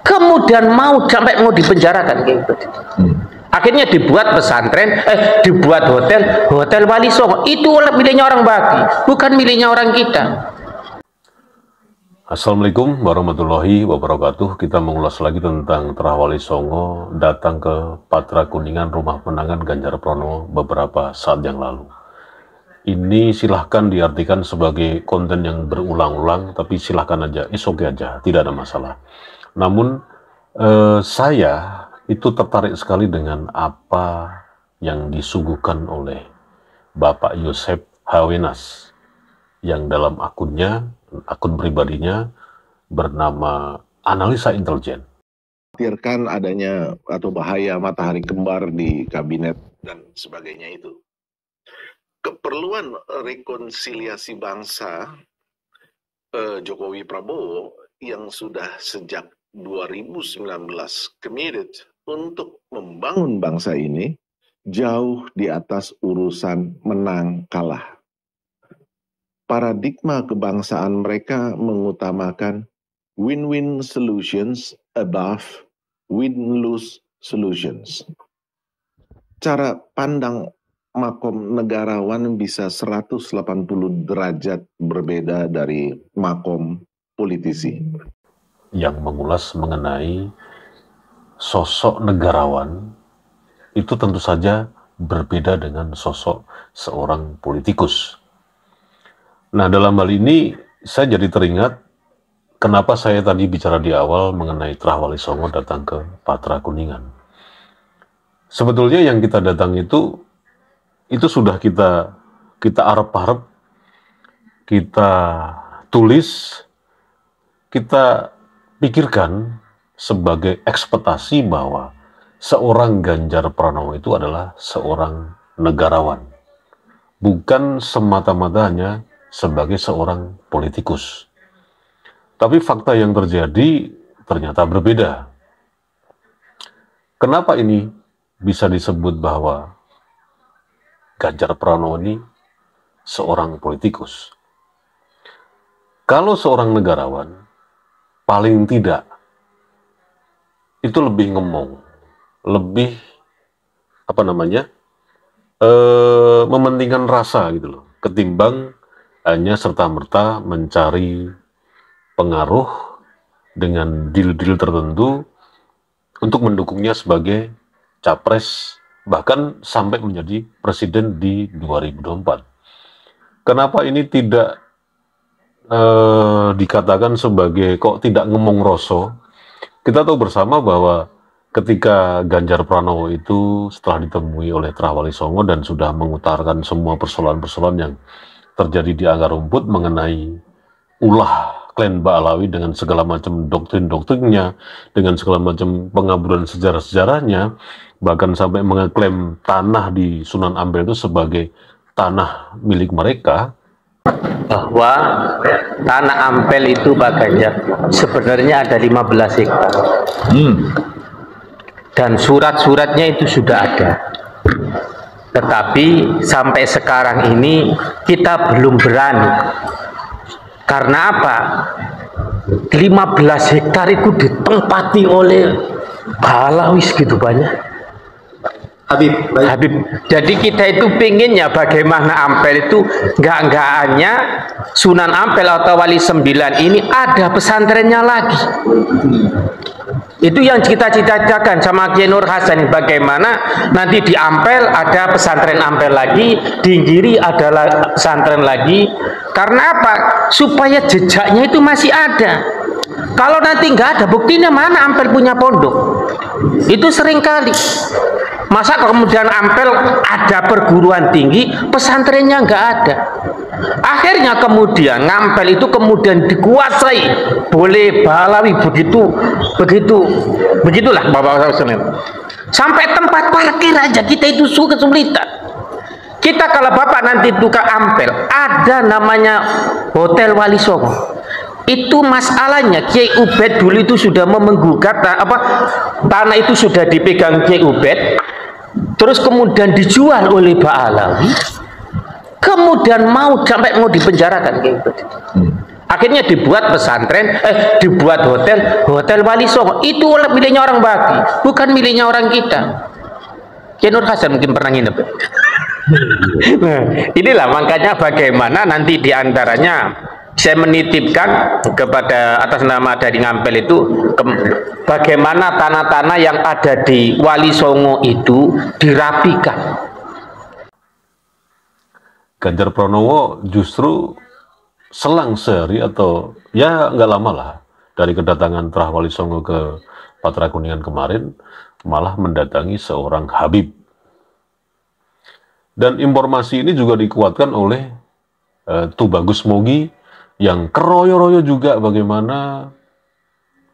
kemudian mau dipenjarakan kayak gitu. Akhirnya dibuat pesantren, dibuat hotel Wali Songo. Itu miliknya orang Baki, bukan miliknya orang kita. Assalamualaikum warahmatullahi wabarakatuh. Kita mengulas lagi tentang Terah Wali Songo datang ke Patra Kuningan, rumah penangan Ganjar Pranowo beberapa saat yang lalu. Ini silahkan diartikan sebagai konten yang berulang-ulang, tapi silahkan aja, oke aja, tidak ada masalah. Namun saya itu tertarik sekali dengan apa yang disuguhkan oleh Bapak Yosep Hawenas yang dalam akun pribadinya bernama Analisa Intelijen. Khawatirkan adanya atau bahaya matahari kembar di kabinet dan sebagainya itu. Keperluan rekonsiliasi bangsa Jokowi Prabowo yang sudah sejak 2019 committed untuk membangun bangsa ini jauh di atas urusan menang kalah. Paradigma kebangsaan mereka mengutamakan win-win solutions above win-lose solutions. Cara pandang makom negarawan bisa 180 derajat berbeda dari makom politisi. Yang mengulas mengenai sosok negarawan itu tentu saja berbeda dengan sosok seorang politikus. Nah, dalam hal ini saya jadi teringat kenapa saya tadi bicara di awal mengenai Terah Wali Songo datang ke Patra Kuningan. Sebetulnya yang kita datang itu sudah kita arep-arep, kita tulis, kita pikirkan sebagai ekspektasi bahwa seorang Ganjar Pranowo itu adalah seorang negarawan, bukan semata-mata hanya sebagai seorang politikus. Tapi fakta yang terjadi ternyata berbeda. Kenapa ini bisa disebut bahwa Ganjar Pranowo ini seorang politikus? Kalau seorang negarawan, paling tidak itu lebih ngomong, lebih mementingkan rasa gitu loh, ketimbang hanya serta-merta mencari pengaruh dengan deal-deal tertentu untuk mendukungnya sebagai capres, bahkan sampai menjadi presiden di 2024. Kenapa ini tidak dikatakan sebagai kok tidak ngomong roso? Kita tahu bersama bahwa ketika Ganjar Pranowo itu setelah ditemui oleh Terah Wali Songo dan sudah mengutarakan semua persoalan-persoalan yang terjadi di akar rumput mengenai ulah klan Ba'alawi dengan segala macam doktrin-doktrinnya, dengan segala macam pengaburan sejarah-sejarahnya, bahkan sampai mengeklaim tanah di Sunan Ampel itu sebagai tanah milik mereka. Bahwa tanah Ampel itu Pak Ganjar sebenarnya ada 15 hektar. Dan surat-suratnya itu sudah ada. Tetapi sampai sekarang ini kita belum berani. Karena apa? 15 hektar itu ditempati oleh Ba'alawi gitu banyak. Habib. Jadi kita itu pinginnya bagaimana Ampel itu nggak hanya Sunan Ampel atau Wali 9 ini ada pesantrennya lagi. Itu yang kita cita-citakan sama Kiai Nur Hasan, bagaimana nanti di Ampel ada pesantren Ampel lagi, di Giri ada pesantren lagi. Karena apa? Supaya jejaknya itu masih ada. Kalau nanti nggak ada, buktinya mana Ampel punya pondok? Itu seringkali. Masa kemudian Ampel ada perguruan tinggi, pesantrennya nggak ada. Akhirnya kemudian Ampel itu kemudian dikuasai oleh Ba'alawi, begitulah Bapak Saudara. Sampai tempat parkir aja kita itu kesulitan. Kita kalau Bapak nanti ke Ampel, ada namanya Hotel Wali Songo. Itu masalahnya Kiai Ubed dulu itu sudah menggugat tanah itu sudah dipegang Kiai Ubed, terus kemudian dijual oleh Ba'alawi, kemudian sampai mau dipenjarakan Kiai Ubed. Akhirnya dibuat pesantren, dibuat hotel Wali Songo. Itu miliknya orang Baki, bukan miliknya orang kita. Kiai Nur Hasan mungkin pernah nginep. Nah, inilah makanya bagaimana nanti diantaranya saya menitipkan kepada atas nama dari Ngampel itu bagaimana tanah-tanah yang ada di Wali Songo itu dirapikan. Ganjar Pranowo justru selang sehari atau ya nggak lama lah dari kedatangan Terah Wali Songo ke Patra Kuningan kemarin malah mendatangi seorang Habib. Dan informasi ini juga dikuatkan oleh Tubagus Mogi yang keroyo-royo juga bagaimana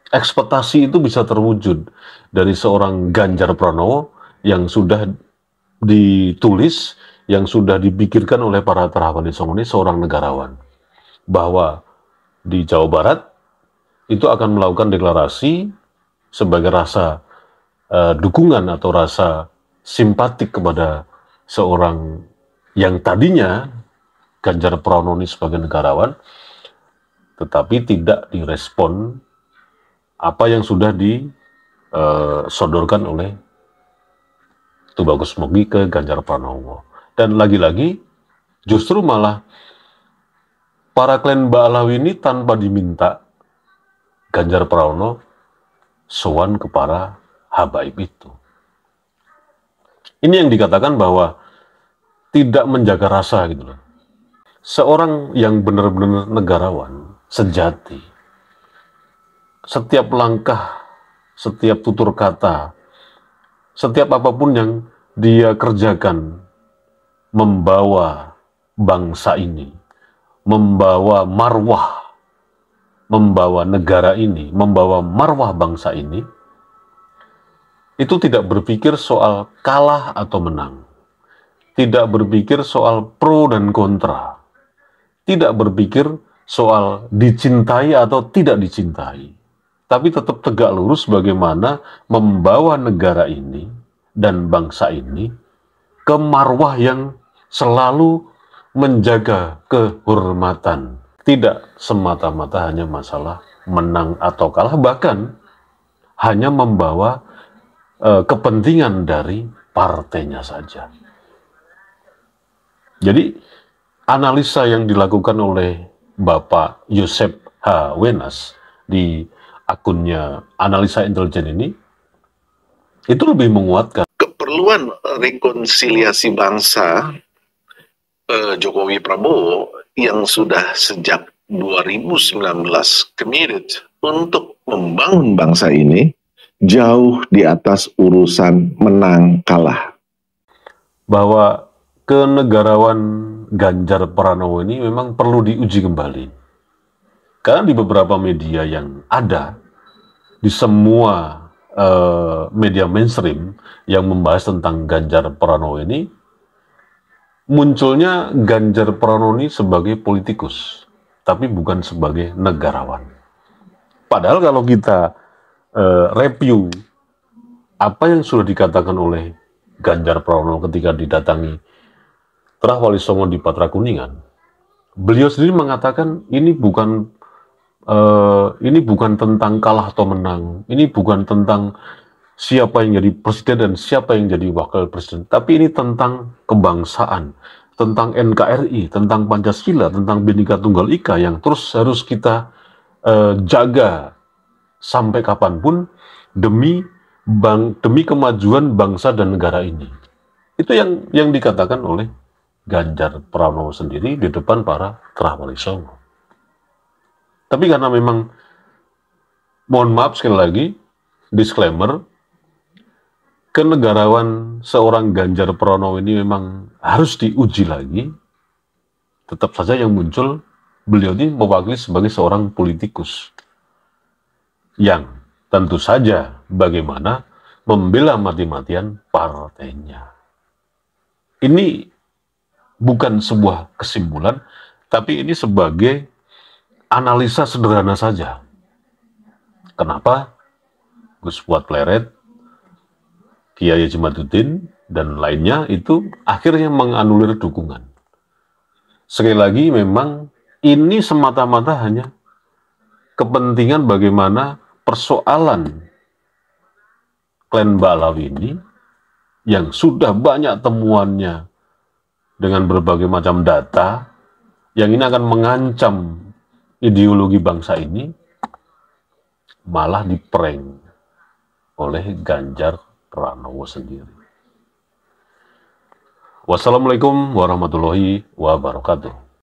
ekspektasi itu bisa terwujud dari seorang Ganjar Pranowo yang sudah ditulis, yang sudah dipikirkan oleh para Terah Wali Songo ini seorang negarawan. Bahwa di Jawa Barat itu akan melakukan deklarasi sebagai rasa dukungan atau rasa simpatik kepada seorang yang tadinya Ganjar Pranowo ini sebagai negarawan, tetapi tidak direspon apa yang sudah disodorkan oleh Tubagus Mogi ke Ganjar Pranowo. Dan lagi-lagi justru malah para klan Mbak Alawi ini tanpa diminta Ganjar Pranowo sowan ke para habaib itu. Ini yang dikatakan bahwa tidak menjaga rasa gitu loh. Seorang yang benar-benar negarawan sejati, setiap langkah, setiap tutur kata, setiap apapun yang dia kerjakan membawa bangsa ini, membawa marwah, membawa negara ini, membawa marwah bangsa ini, itu tidak berpikir soal kalah atau menang, tidak berpikir soal pro dan kontra, tidak berpikir soal dicintai atau tidak dicintai, tapi tetap tegak lurus bagaimana membawa negara ini dan bangsa ini ke marwah yang selalu menjaga kehormatan. Tidak semata-mata hanya masalah menang atau kalah, bahkan hanya membawa kepentingan dari partainya saja. Jadi analisa yang dilakukan oleh Bapak Yosep H. Wenas di akunnya Analisa Intelijen ini itu lebih menguatkan keperluan rekonsiliasi bangsa Jokowi Prabowo yang sudah sejak 2019 committed untuk membangun bangsa ini jauh di atas urusan menang kalah. Bahwa kenegarawan Ganjar Pranowo ini memang perlu diuji kembali. Karena di beberapa media yang ada, di semua media mainstream yang membahas tentang Ganjar Pranowo ini, munculnya Ganjar Pranowo ini sebagai politikus, tapi bukan sebagai negarawan. Padahal kalau kita review apa yang sudah dikatakan oleh Ganjar Pranowo ketika didatangi Terah Wali Songo di Patra Kuningan, beliau sendiri mengatakan ini bukan tentang kalah atau menang, ini bukan tentang siapa yang jadi presiden dan siapa yang jadi wakil presiden, tapi ini tentang kebangsaan, tentang NKRI, tentang Pancasila, tentang Bhinneka Tunggal Ika yang terus harus kita jaga sampai kapanpun demi kemajuan bangsa dan negara ini. Itu yang dikatakan oleh Ganjar Pranowo sendiri di depan para Terah Wali Songo. Tapi karena memang, mohon maaf sekali lagi, disclaimer, kenegarawan seorang Ganjar Pranowo ini memang harus diuji lagi. Tetap saja yang muncul, beliau ini mewakili sebagai seorang politikus yang tentu saja bagaimana membela mati-matian partainya. Ini bukan sebuah kesimpulan, tapi ini sebagai analisa sederhana saja. Kenapa Gus Fuad Pleret, Kiai Haji Maduddin, dan lainnya itu akhirnya menganulir dukungan. Sekali lagi memang ini semata-mata hanya kepentingan bagaimana persoalan klan Balawi ini yang sudah banyak temuannya dengan berbagai macam data yang ini akan mengancam ideologi bangsa ini, malah diprank oleh Ganjar Pranowo sendiri. Wassalamualaikum warahmatullahi wabarakatuh.